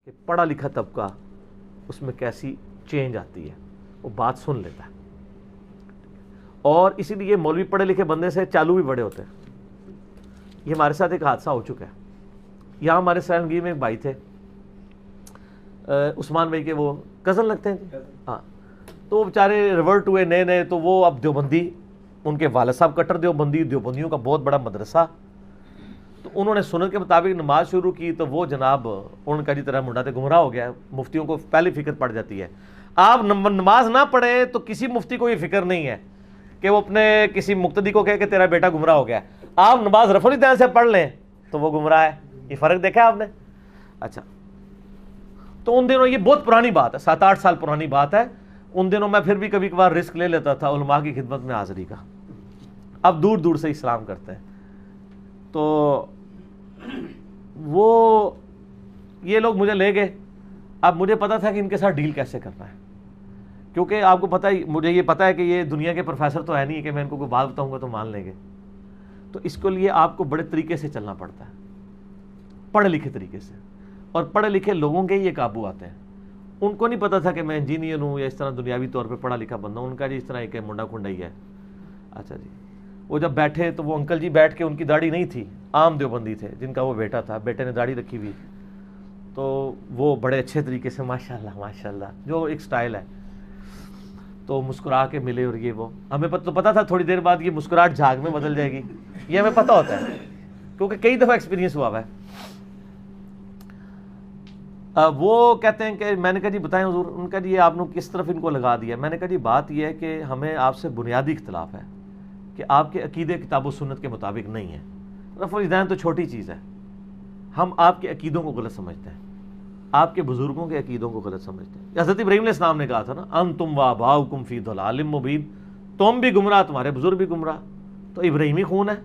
کہ پڑھا لکھا طبقہ اس میں کیسی چینج آتی ہے، وہ بات سن لیتا ہے. اور اسی لیے مولوی پڑھے لکھے بندے سے چالو بھی بڑے ہوتے ہیں. یہ ہمارے ساتھ ایک حادثہ ہو چکا ہے. یہاں ہمارے سیلنگی میں ایک بھائی تھے، عثمان بھائی کے وہ کزن لگتے ہیں. ہاں، تو وہ بیچارے ریورٹ ہوئے نئے نئے، تو وہ اب دیوبندی، ان کے والد صاحب کٹر دیوبندی، دیوبندیوں کا بہت بڑا مدرسہ. تو انہوں نے سنت کے مطابق نماز شروع کی، تو وہ جناب ان کا جی طرح منڈا تے گمراہ ہو گیا. مفتیوں کو پہلی فکر پڑ جاتی ہے. آپ نماز نہ پڑھیں تو کسی مفتی کو یہ فکر نہیں ہے کہ وہ اپنے کسی مقتدی کو کہے کہ تیرا بیٹا گمراہ ہو گیا. آپ نماز رفع الیدین سے پڑھ لیں تو وہ گمراہ ہے. یہ فرق دیکھا آپ نے؟ اچھا، تو ان دنوں، یہ بہت پرانی بات ہے، 7-8 سال پرانی بات ہے. ان دنوں میں پھر بھی کبھی کبھار رسک لے لیتا تھا علماء کی خدمت میں حاضری کا. اب دور دور سے اسلام کرتے ہیں. تو وہ یہ لوگ مجھے لے گئے. اب مجھے پتا تھا کہ ان کے ساتھ ڈیل کیسے کرنا ہے، کیونکہ آپ کو پتہ ہی، مجھے یہ پتا ہے کہ یہ دنیا کے پروفیسر تو ہے نہیں کہ میں ان کو کوئی بات بتاؤں گا تو مان لیں گے. تو اس کے لیے آپ کو بڑے طریقے سے چلنا پڑتا ہے، پڑھے لکھے طریقے سے. اور پڑھے لکھے لوگوں کے یہ قابو آتے ہیں. ان کو نہیں پتا تھا کہ میں انجینئر ہوں یا اس طرح دنیاوی طور پہ پڑھا لکھا بندہ ہوں. ان کا جی اس طرح ایک منڈا کھنڈا ہی ہے. اچھا جی، وہ جب بیٹھے تو وہ انکل جی بیٹھ کے، ان کی داڑھی نہیں تھی، عام دیوبندی تھے جن کا وہ بیٹا تھا، بیٹے نے داڑھی رکھی ہوئی. تو وہ بڑے اچھے طریقے سے ماشاءاللہ ماشاءاللہ جو ایک سٹائل ہے، تو مسکرا کے ملے. اور یہ وہ ہمیں تو پتا تھا تھوڑی دیر بعد یہ مسکراہٹ جھاگ میں بدل جائے گی، یہ ہمیں پتا ہوتا ہے کیونکہ کئی دفعہ ایکسپیرینس ہوا ہے. وہ کہتے ہیں کہ میں نے کہا جی بتائیں حضور. ان کا جی آپ نے کس طرف ان کو لگا دیا؟ میں نے کہا جی بات یہ ہے کہ ہمیں آپ سے بنیادی اختلاف ہے کہ آپ کے عقیدے کتاب و سنت کے مطابق نہیں ہے. رفع الیدین تو چھوٹی چیز ہے، ہم آپ کے عقیدوں کو غلط سمجھتے ہیں، آپ کے بزرگوں کے عقیدوں کو غلط سمجھتے ہیں. حضرت ابراہیم علیہ السلام نے کہا تھا نا، انتم وآباؤکم فی ضلال مبین، تم بھی گمراہ، تمہارے بزرگ بھی گمراہ. تو ابراہیمی خون ہے،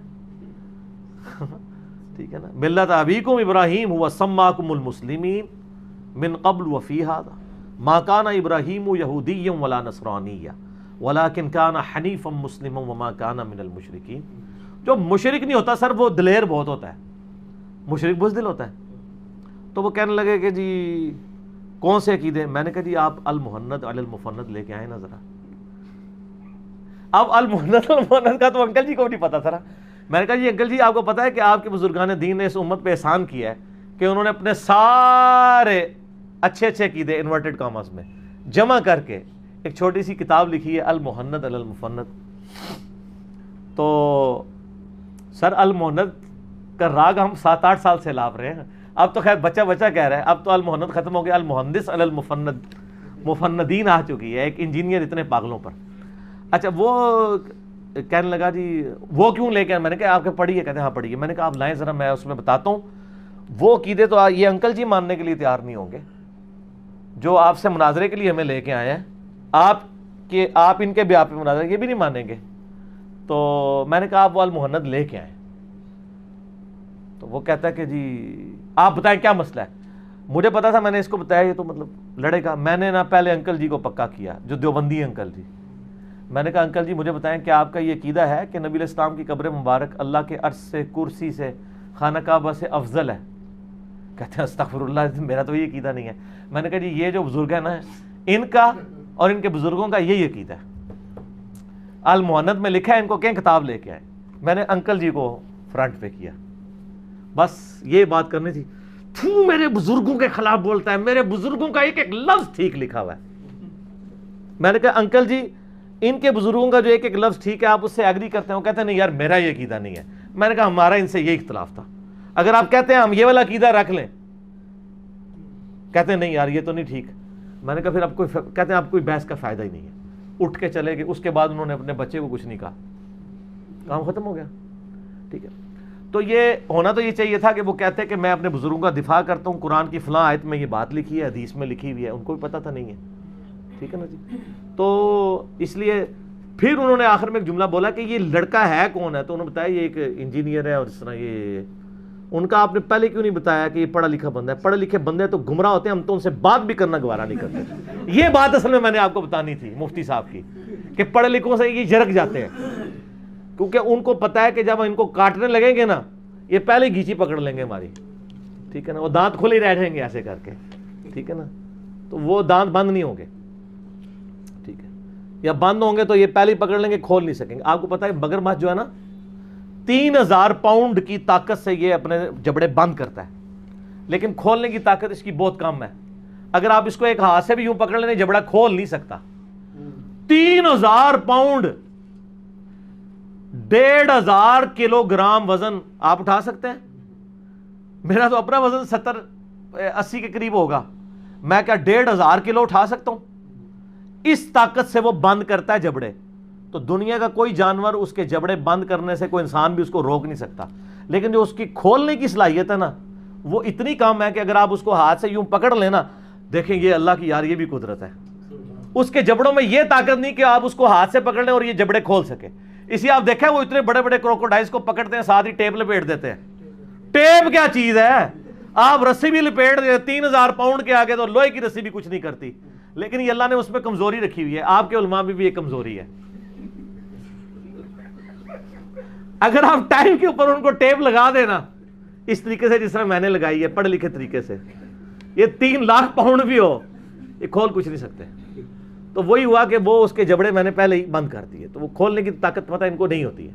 ٹھیک ہے نا. ملت ابیکم ابراہیم هو سماکم المسلمین من قبل وفی ھذا ما کان ابراہیم یہودیا ولا نصرانیا ولکن کان حنیفا مسلما وما کان من المشرکین. جو مشرک نہیں ہوتا سر، وہ دلیر بہت ہوتا ہے، مشرک بزدل ہوتا ہے. تو وہ کہنے لگے کہ جی کون سے عقیدے؟ میں نے کہا جی آپ المحند علی المفند لے کے آئیں نا ذرا. اب المحند المفند کا تو انکل جی کو نہیں پتا تھا نا. میں نے کہا جی انکل جی آپ کو پتا ہے کہ آپ کے بزرگان دین نے اس امت پہ احسان کیا ہے کہ انہوں نے اپنے سارے اچھے اچھے عقیدے انورٹڈ کاماز میں جمع کر کے ایک چھوٹی سی کتاب لکھی ہے، المحند علی المفند. تو سر المحند کا راگ ہم 7-8 سال سے لاپ رہے ہیں. اب تو خیر بچہ کہہ رہا ہے، اب تو المحند ختم ہو گیا، المحدث علی المفند، مفندین آ چکی ہے. ایک انجینئر اتنے پاگلوں پر. اچھا، وہ کہنے لگا جی وہ کیوں لے کے؟ میں نے کہا آپ کے پڑھیے؟ کہتے ہیں ہاں پڑھیے. میں نے کہا آپ لائیں ذرا، میں اس میں بتاتا ہوں. وہ عقیدے تو یہ انکل جی ماننے کے لیے تیار نہیں ہوں گے جو آپ سے مناظرے کے لیے ہمیں لے کے آئے ہیں. آپ ان کے بھی آپ مناظرے یہ بھی نہیں مانیں گے. تو میں نے کہا آپ وہ المحند لے کے آئیں. تو وہ کہتا ہے کہ جی آپ بتائیں کیا مسئلہ ہے. مجھے پتا تھا، میں نے اس کو بتایا یہ تو مطلب لڑے گا. میں نے نا پہلے انکل جی کو پکا کیا، جو دیوبندی انکل جی. میں نے کہا انکل جی مجھے بتائیں کہ آپ کا یہ عقیدہ ہے کہ نبی علیہ السلام کی قبر مبارک اللہ کے عرش سے، کرسی سے، خانہ کعبہ سے افضل ہے؟ کہتے ہیں استغفر اللہ، میرا تو یہ عقیدہ نہیں ہے. میں نے کہا جی یہ جو بزرگ ہے نا، ان کا اور ان کے بزرگوں کا یہی عقیدہ ہے. المحند میں لکھا ہے، ان کو کہیں کتاب لے کے آئے. میں نے انکل جی کو فرنٹ پہ کیا، بس یہ بات کرنی تھی. تو میرے بزرگوں کے خلاف بولتا ہے، میرے بزرگوں کا ایک ایک لفظ ٹھیک لکھا ہوا ہے. میں نے کہا انکل جی ان کے بزرگوں کا جو ایک ایک لفظ ٹھیک ہے، آپ اس سے ایگری کرتے ہیں؟ وہ کہتے ہیں نہیں یار میرا یہ عقیدہ نہیں ہے. میں نے کہا ہمارا ان سے یہ اختلاف تھا، اگر آپ کہتے ہیں ہم یہ والا عقیدہ رکھ لیں. کہتے ہیں نہیں یار یہ تو نہیں ٹھیک. میں نے کہا پھر اب کہتے ہیں اب کوئی بحث کا فائدہ ہی نہیں ہے. اٹھ کے چلے گئے. اس کے بعد انہوں نے اپنے بچے کو کچھ نہیں کہا، کام ختم ہو گیا. ٹھیک ہے. تو یہ ہونا تو یہ چاہیے تھا کہ وہ کہتے کہ میں اپنے بزرگوں کا دفاع کرتا ہوں، قرآن کی فلاں آیت میں یہ بات لکھی ہے، حدیث میں لکھی ہوئی ہے. ان کو بھی پتا تھا نہیں ہے. ٹھیک ہے نا جی. تو اس لیے پھر انہوں نے آخر میں ایک جملہ بولا کہ یہ لڑکا ہے کون ہے؟ تو انہوں نے بتایا یہ ایک انجینئر ہے اور اس طرح یہ. ان کا آپ نے پہلے کیوں نہیں بتایا کہ یہ پڑھا لکھا بندہ ہے؟ پڑھے لکھے بندے تو گمراہ ہوتے ہیں، ہم تو ان سے بات بھی کرنا گوارا نہیں کرتے. یہ بات اصل میں نے آپ کو بتانی تھی مفتی صاحب کی، کہ پڑھے لکھوں سے یہ جھرک جاتے ہیں، کیونکہ ان کو پتا ہے کہ جب ان کو کاٹنے لگیں گے نا، یہ پہلے گھیچی پکڑ لیں گے ہماری. ٹھیک ہے نا، وہ دانت کھلے ہی رہ جائیں گے ایسے کر کے. ٹھیک ہے نا, تو وہ دانت بند نہیں ہوں گے, ٹھیک ہے, یا بند ہوں گے تو یہ پہلے ہی پکڑ لیں گے, کھول نہیں سکیں گے. آپ کو پتا ہے مگرمچھ جو ہے نا 3000 پاؤنڈ کی طاقت سے یہ اپنے جبڑے بند کرتا ہے, لیکن کھولنے کی طاقت اس کی بہت کم ہے. اگر آپ اس کو ایک ہاتھ سے بھی یوں پکڑ لیں جبڑا کھول نہیں سکتا. 3000 پاؤنڈ 1500 کلو گرام وزن آپ اٹھا سکتے ہیں؟ میرا تو اپنا وزن 70-80 کے قریب ہوگا, میں کیا 1500 کلو اٹھا سکتا ہوں؟ اس طاقت سے وہ بند کرتا ہے جبڑے. تو دنیا کا کوئی جانور اس کے جبڑے بند کرنے سے, کوئی انسان بھی اس کو روک نہیں سکتا, لیکن جو اس کی کھولنے کی صلاحیت ہے نا وہ اتنی کم ہے کہ اگر آپ اس کو ہاتھ سے یوں پکڑ لینا, دیکھیں یہ اللہ کی یار یہ بھی قدرت ہے. اس کے جبڑوں میں یہ طاقت نہیں کہ آپ اس کو ہاتھ سے پکڑ لیں اور یہ جبڑے کھول سکے. اسی آپ دیکھیں وہ اتنے بڑے بڑے کروکوڈائلز کو پکڑتے ہیں, ساتھ ہی ٹیپ لپیٹ دیتے ہیں. ٹیپ کیا چیز ہے, آپ رسی بھی لپیٹ دیں 3000 پاؤنڈ کے آگے تو لوہے کی رسی بھی کچھ نہیں کرتی. لیکن یہ اللہ نے اس میں کمزوری رکھی ہوئی ہے, آپ کے علماء میں بھی یہ کمزوری ہے. اگر آپ ٹائم کے اوپر ان کو ٹیپ لگا دینا اس طریقے سے جس طرح میں نے لگائی ہے, پڑھے لکھے طریقے سے, یہ 3 لاکھ پاؤنڈ بھی ہو یہ کھول کچھ نہیں سکتے. تو وہی ہوا کہ وہ اس کے جبڑے میں نے پہلے ہی بند کر دیے, تو وہ کھولنے کی طاقت پتہ ان کو نہیں ہوتی ہے.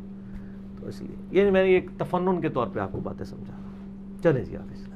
تو اس لیے یہ میں نے ایک تفنن کے طور پہ آپ کو باتیں سمجھا. چلیں جی حافظ.